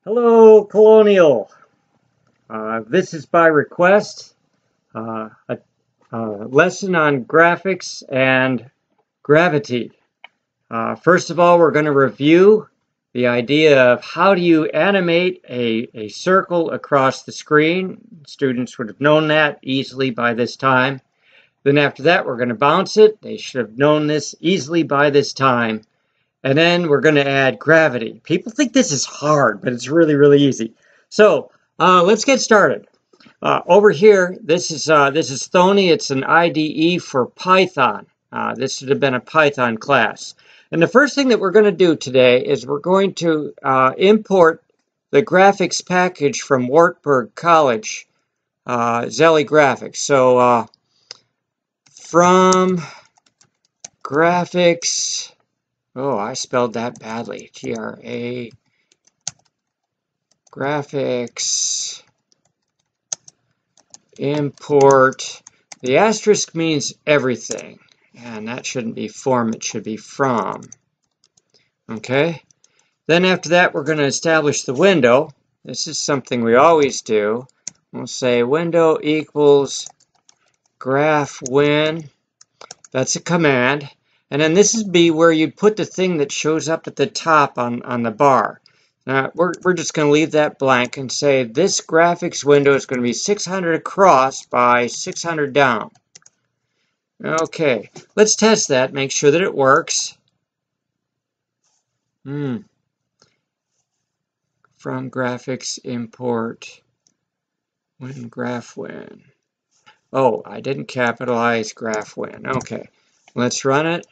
Hello, Colonial. This is by request, a lesson on graphics and gravity. First of all, we're going to review the idea of how do you animate a circle across the screen. Students would have known that easily by this time. Then after that, we're going to bounce it. They should have known this easily by this time. And then we're going to add gravity. People think this is hard, but it's really, really easy. So let's get started. Over here, this is Thony. It's an IDE for Python. This should have been a Python class. And the first thing that we're going to do today is we're going to import the graphics package from Wartburg College, Zelly Graphics. So from graphics, oh, I spelled that badly. GRA graphics import. The asterisk means everything, and that shouldn't be from, it should be from. Okay, then after that we're going to establish the window. This is something we always do. We'll say window equals graph win. That's a command. And then this would be where you'd put the thing that shows up at the top on the bar. Now, we're just going to leave that blank and say this graphics window is going to be 600 across by 600 down. Okay, let's test that, make sure that it works. From graphics import win graph win. Oh, I didn't capitalize graph win. Okay, let's run it.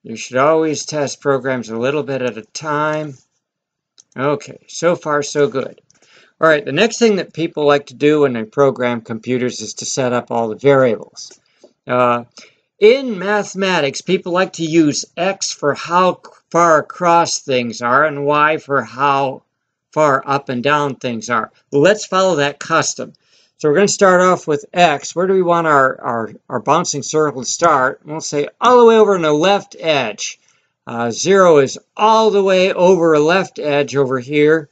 You should always test programs a little bit at a time. Okay, so far so good. All right, the next thing that people like to do when they program computers is to set up all the variables. In mathematics, people like to use X for how far across things are and Y for how far up and down things are. Well, let's follow that custom. So we're going to start off with X. Where do we want our bouncing circle to start? We'll say all the way over on the left edge. 0 is all the way over a left edge over here.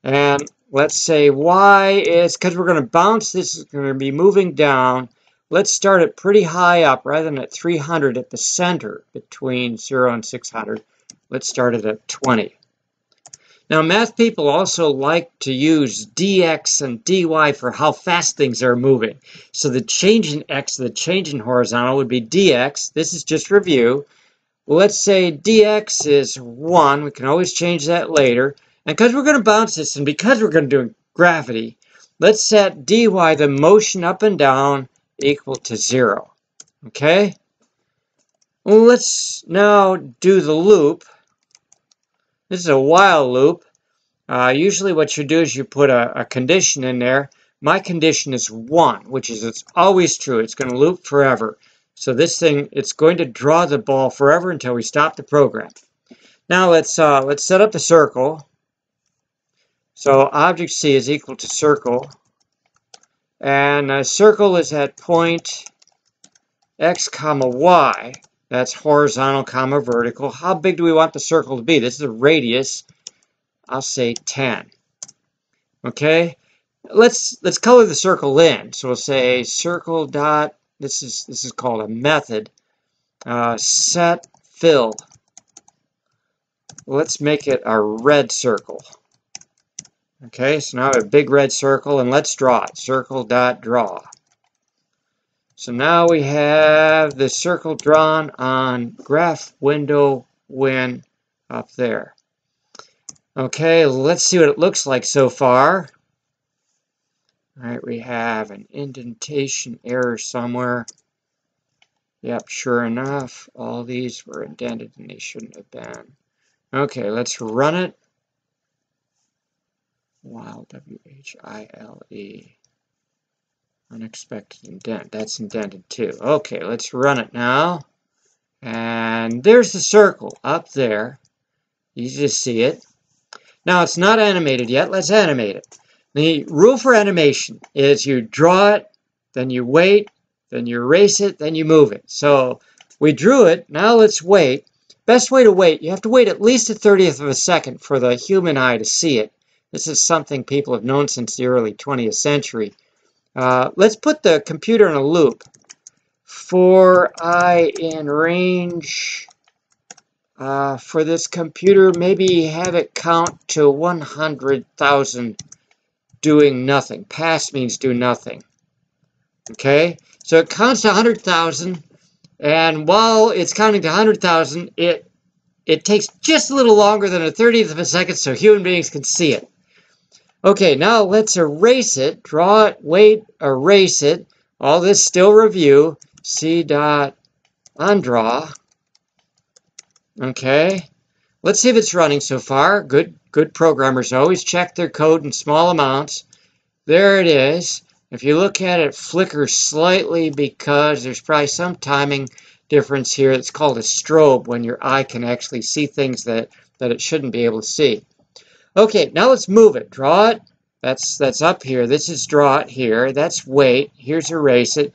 And let's say Y is, because we're going to bounce, this is going to be moving down. Let's start it pretty high up rather than at 300 at the center between 0 and 600. Let's start it at 20. Now, math people also like to use dx and dy for how fast things are moving. So the change in x, the change in horizontal would be dx. This is just review. Well, let's say dx is 1. We can always change that later. And because we're going to bounce this and because we're going to do gravity, let's set dy, the motion up and down, equal to 0. Okay? Well, let's now do the loop. This is a while loop. Usually what you do is you put a condition in there. My condition is 1, which is it's always true. It's going to loop forever. So this thing, it's going to draw the ball forever until we stop the program. Now let's set up the circle. So object C is equal to circle. And a circle is at point X, comma, Y. That's horizontal, comma, vertical. How big do we want the circle to be? This is a radius. I'll say 10. Okay? Let's color the circle in. So we'll say circle dot, this is called a method. Set fill. Let's make it a red circle. Okay, so now I have a big red circle and let's draw it. Circle dot draw. So now we have the circle drawn on graph window win up there. Okay, let's see what it looks like so far. All right, we have an indentation error somewhere. Yep, sure enough, all these were indented and they shouldn't have been. Okay, let's run it. While, W-H-I-L-E. Unexpected indent. That's indented too. Okay, let's run it now. And there's the circle up there. Easy to see it. Now, it's not animated yet. Let's animate it. The rule for animation is you draw it, then you wait, then you erase it, then you move it. So we drew it. Now let's wait. Best way to wait, you have to wait at least a 30th of a second for the human eye to see it. This is something people have known since the early 20th century. Let's put the computer in a loop. For I in range, for this computer, maybe have it count to 100,000 doing nothing. Pass means do nothing. Okay, so it counts to 100,000, and while it's counting to 100,000, it takes just a little longer than a 30th of a second so human beings can see it. Okay, now let's erase it, draw it, wait, erase it. All this still review. C dot undraw. Okay, let's see if it's running so far. Good programmers always check their code in small amounts. There it is. If you look at it, flicker slightly because there's probably some timing difference here. It's called a strobe when your eye can actually see things that it shouldn't be able to see. Okay, now let's move it. Draw it. That's up here. This is draw it here. That's wait. Here's erase it.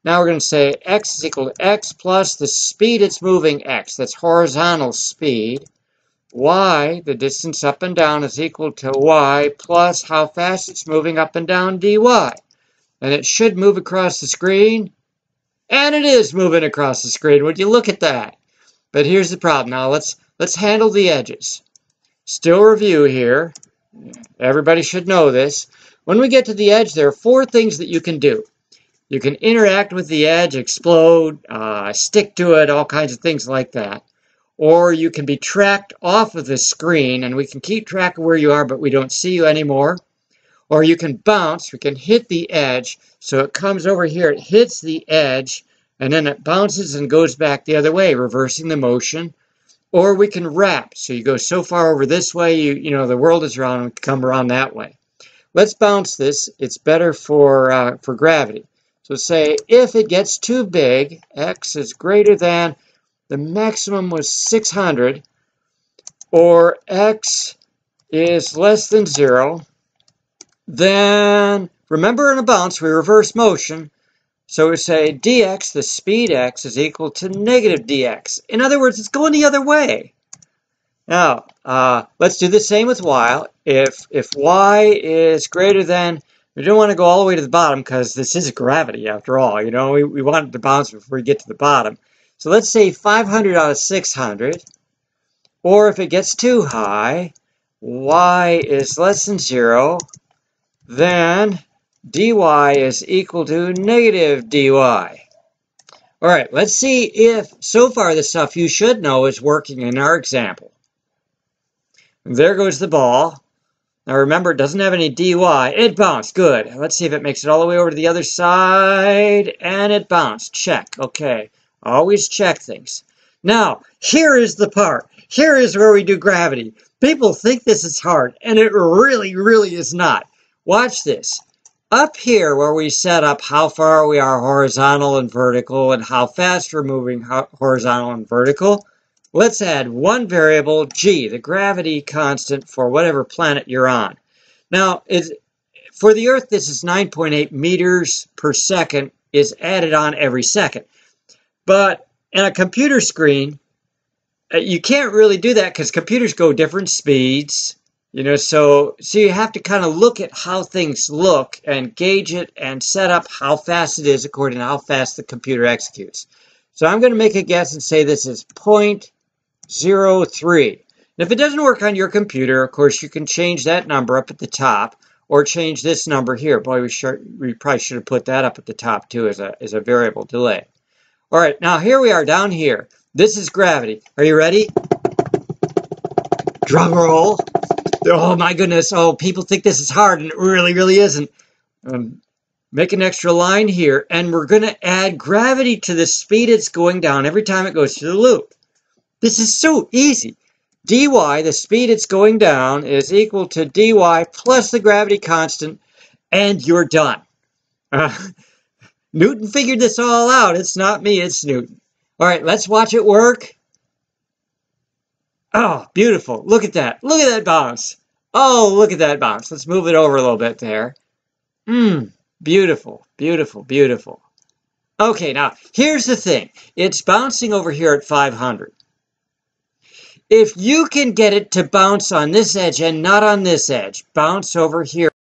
Now we're going to say x is equal to x plus the speed it's moving x. That's horizontal speed. Y, the distance up and down, is equal to y plus how fast it's moving up and down dy. And it should move across the screen. And it is moving across the screen. Would you look at that? But here's the problem. Now let's handle the edges. Still review here. Everybody should know this. When we get to the edge, there are 4 things that you can do. You can interact with the edge, explode, stick to it, all kinds of things like that. Or you can be tracked off of the screen, and we can keep track of where you are, but we don't see you anymore. Or you can bounce. We can hit the edge. So it comes over here, it hits the edge, and then it bounces and goes back the other way, reversing the motion. Or we can wrap. So you go so far over this way, you know the world is round, and come around that way. Let's bounce this. It's better for gravity. So say if it gets too big, x is greater than, the maximum was 600, or x is less than 0, then remember in a bounce we reverse motion. So we say dx, the speed x, is equal to negative dx. In other words, it's going the other way. Now, let's do the same with y. If y is greater than, we don't want to go all the way to the bottom because this is gravity after all. You know, we want it to bounce before we get to the bottom. So let's say 500 out of 600. Or if it gets too high, y is less than 0, then dy is equal to negative dy. All right, let's see if, so far the stuff you should know is working in our example. There goes the ball. Now remember, it doesn't have any dy. It bounced. Good. Let's see if it makes it all the way over to the other side. And it bounced. Check. Okay. Always check things. Now, here is the part. Here is where we do gravity. People think this is hard, and it really, really is not. Watch this. Up here where we set up how far we are horizontal and vertical and how fast we're moving horizontal and vertical, let's add one variable, g, the gravity constant for whatever planet you're on. Now, for the Earth, this is 9.8 meters per second is added on every second. But in a computer screen, you can't really do that because computers go different speeds. You know, so you have to kind of look at how things look and gauge it and set up how fast it is according to how fast the computer executes. So I'm going to make a guess and say this is 0.03. And if it doesn't work on your computer, of course, you can change that number up at the top or change this number here. Boy, we probably should have put that up at the top too as a variable delay. All right, now here we are down here. This is gravity. Are you ready? Drum roll. Oh my goodness, oh, people think this is hard and it really, really isn't. Make an extra line here and we're going to add gravity to the speed it's going down every time it goes through the loop. This is so easy. dy, the speed it's going down, is equal to dy plus the gravity constant, and you're done. Newton figured this all out. It's not me, it's Newton. All right, let's watch it work. Oh, beautiful. Look at that. Look at that bounce. Oh, look at that bounce. Let's move it over a little bit there. Beautiful, beautiful, beautiful. Okay, now, here's the thing. It's bouncing over here at 500. If you can get it to bounce on this edge and not on this edge, bounce over here.